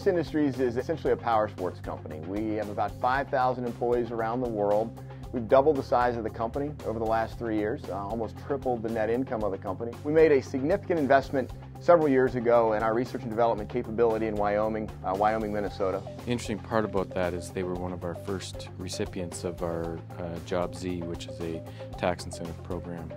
Polaris Industries is essentially a power sports company. We have about 5,000 employees around the world. We've doubled the size of the company over the last 3 years, almost tripled the net income of the company. We made a significant investment several years ago in our research and development capability in Wyoming, Minnesota. The interesting part about that is they were one of our first recipients of our Job Z, which is a tax incentive program.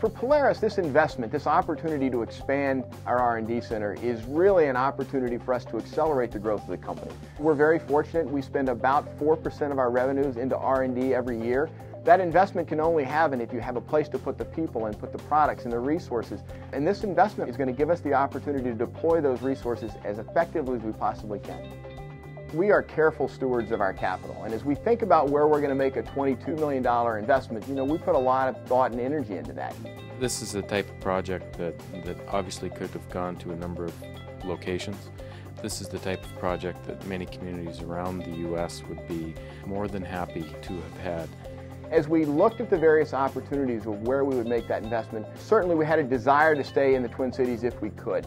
For Polaris, this investment, this opportunity to expand our R&D center is really an opportunity for us to accelerate the growth of the company. We're very fortunate. We spend about 4% of our revenues into R&D every year. That investment can only happen if you have a place to put the people and put the products and the resources. And this investment is going to give us the opportunity to deploy those resources as effectively as we possibly can. We are careful stewards of our capital, and as we think about where we're going to make a $22 million investment, we put a lot of thought and energy into that. This is the type of project that obviously could have gone to a number of locations. This is the type of project that many communities around the U.S. would be more than happy to have had. As we looked at the various opportunities of where we would make that investment, certainly we had a desire to stay in the Twin Cities if we could.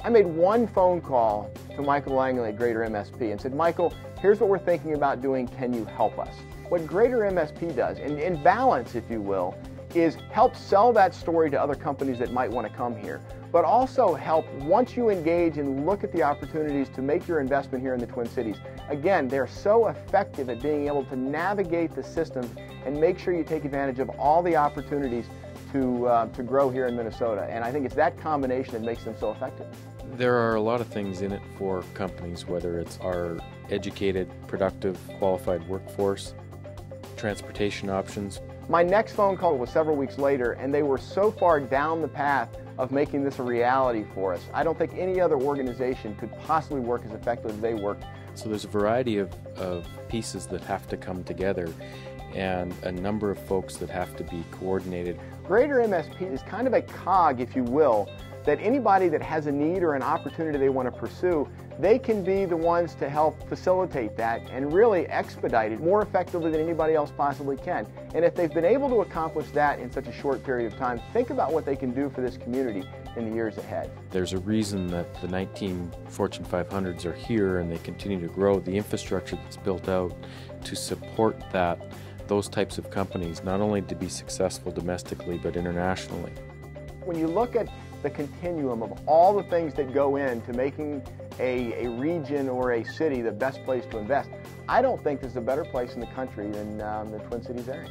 I made one phone call to Michael Langley at Greater MSP and said, Michael, here's what we're thinking about doing, can you help us? What Greater MSP does, in balance if you will, is help sell that story to other companies that might want to come here, but also help once you engage and look at the opportunities to make your investment here in the Twin Cities. Again, they're so effective at being able to navigate the system and make sure you take advantage of all the opportunities to grow here in Minnesota, and I think it's that combination that makes them so effective. There are a lot of things in it for companies, whether it's our educated, productive, qualified workforce, transportation options. My next phone call was several weeks later, and they were so far down the path of making this a reality for us. I don't think any other organization could possibly work as effectively as they work. So there's a variety of pieces that have to come together, and a number of folks that have to be coordinated. Greater MSP is kind of a cog, if you will, that anybody that has a need or an opportunity they want to pursue, they can be the ones to help facilitate that and really expedite it more effectively than anybody else possibly can. And if they've been able to accomplish that in such a short period of time, think about what they can do for this community in the years ahead. There's a reason that the 19 Fortune 500s are here and they continue to grow. The infrastructure that's built out to support those types of companies, not only to be successful domestically but internationally. When you look at the continuum of all the things that go into making a region or a city the best place to invest, I don't think there's a better place in the country than the Twin Cities area.